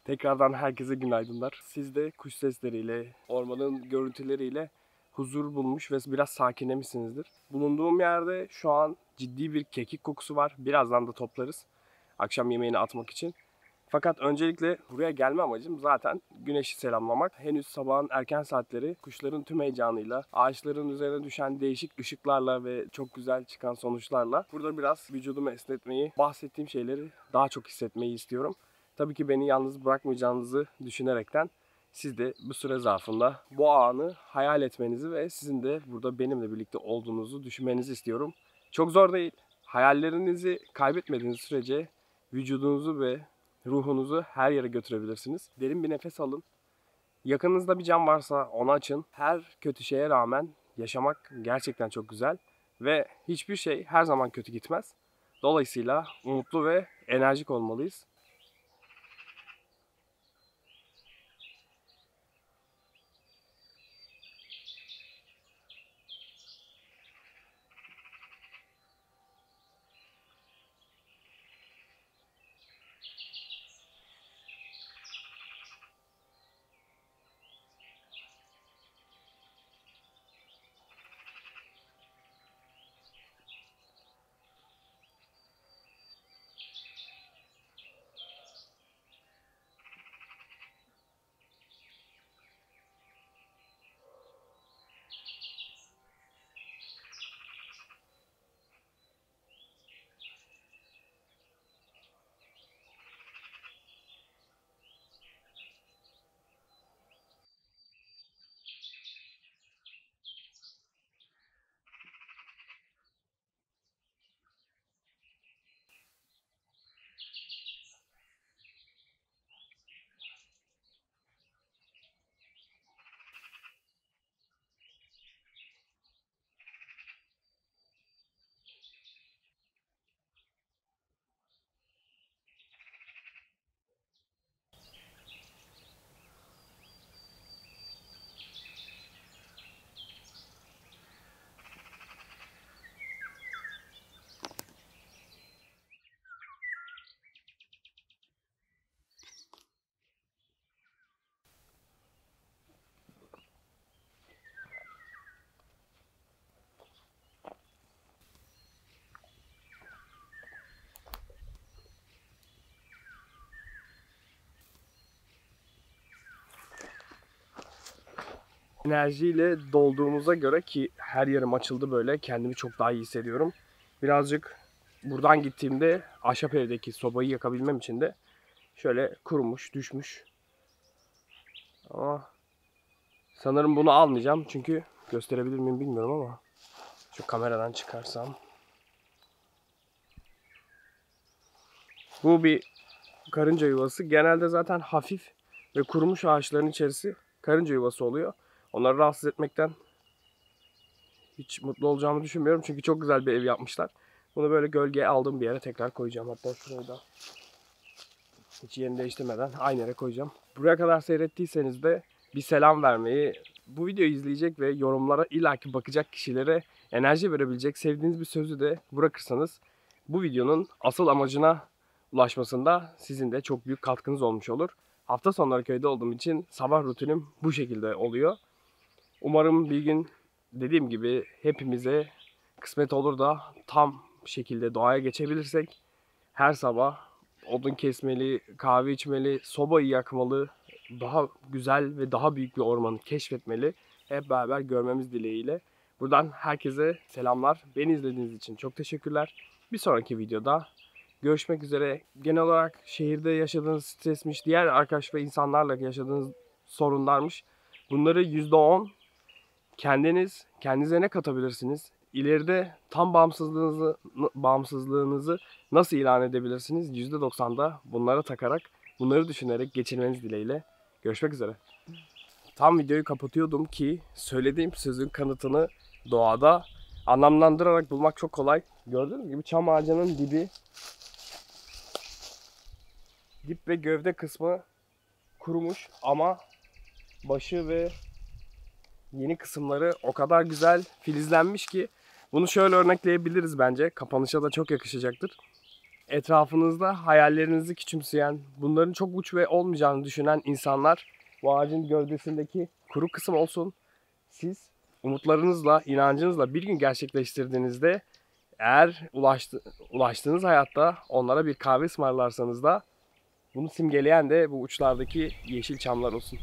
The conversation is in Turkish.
Tekrardan herkese günaydınlar. Siz de kuş sesleriyle, ormanın görüntüleriyle huzur bulmuş ve biraz sakinlemişsinizdir. Bulunduğum yerde şu an ciddi bir kekik kokusu var. Birazdan da toplarız akşam yemeğini atmak için. Fakat öncelikle buraya gelme amacım zaten güneşi selamlamak. Henüz sabahın erken saatleri kuşların tüm heyecanıyla, ağaçların üzerine düşen değişik ışıklarla ve çok güzel çıkan sonuçlarla burada biraz vücudumu esnetmeyi, bahsettiğim şeyleri daha çok hissetmeyi istiyorum. Tabii ki beni yalnız bırakmayacağınızı düşünerekten siz de bu süre zarfında bu anı hayal etmenizi ve sizin de burada benimle birlikte olduğunuzu düşünmenizi istiyorum. Çok zor değil. Hayallerinizi kaybetmediğiniz sürece vücudunuzu ve ruhunuzu her yere götürebilirsiniz. Derin bir nefes alın. Yakınınızda bir cam varsa onu açın. Her kötü şeye rağmen yaşamak gerçekten çok güzel ve hiçbir şey her zaman kötü gitmez. Dolayısıyla mutlu ve enerjik olmalıyız. Enerjiyle dolduğumuza göre ki her yerim açıldı böyle kendimi çok daha iyi hissediyorum. Birazcık buradan gittiğimde ahşap evdeki sobayı yakabilmem için de şöyle kurumuş, düşmüş. Ama sanırım bunu almayacağım çünkü gösterebilir miyim bilmiyorum ama şu kameradan çıkarsam. Bu bir karınca yuvası. Genelde zaten hafif ve kurumuş ağaçların içerisi karınca yuvası oluyor. Onları rahatsız etmekten hiç mutlu olacağımı düşünmüyorum. Çünkü çok güzel bir ev yapmışlar. Bunu böyle gölgeye aldığım bir yere tekrar koyacağım. Hatta şurayı da hiç yerini değiştirmeden aynı yere koyacağım. Buraya kadar seyrettiyseniz de bir selam vermeyi, bu videoyu izleyecek ve yorumlara illaki bakacak kişilere enerji verebilecek sevdiğiniz bir sözü de bırakırsanız bu videonun asıl amacına ulaşmasında sizin de çok büyük katkınız olmuş olur. Hafta sonları köyde olduğum için sabah rutinim bu şekilde oluyor. Umarım bir gün dediğim gibi hepimize kısmet olur da tam şekilde doğaya geçebilirsek her sabah odun kesmeli, kahve içmeli, sobayı yakmalı, daha güzel ve daha büyük bir ormanı keşfetmeli. Hep beraber görmemiz dileğiyle. Buradan herkese selamlar. Beni izlediğiniz için çok teşekkürler. Bir sonraki videoda görüşmek üzere. Genel olarak şehirde yaşadığınız stresmiş, diğer arkadaş ve insanlarla yaşadığınız sorunlarmış. Bunları %10 kendinize ne katabilirsiniz? İleride tam bağımsızlığınızı nasıl ilan edebilirsiniz? %90'da bunlara takarak, bunları düşünerek geçirmeniz dileğiyle. Görüşmek üzere. Tam videoyu kapatıyordum ki söylediğim sözün kanıtını doğada anlamlandırarak bulmak çok kolay. Gördüğünüz gibi çam ağacının dip ve gövde kısmı kurumuş ama başı ve yeni kısımları o kadar güzel filizlenmiş ki bunu şöyle örnekleyebiliriz bence. Kapanışa da çok yakışacaktır. etrafınızda hayallerinizi küçümseyen, bunların çok uç ve olmayacağını düşünen insanlar bu ağacın gövdesindeki kuru kısım olsun. Siz umutlarınızla, inancınızla bir gün gerçekleştirdiğinizde eğer ulaştığınız hayatta onlara bir kahve ısmarlarsanız da bunu simgeleyen de bu uçlardaki yeşil çamlar olsun.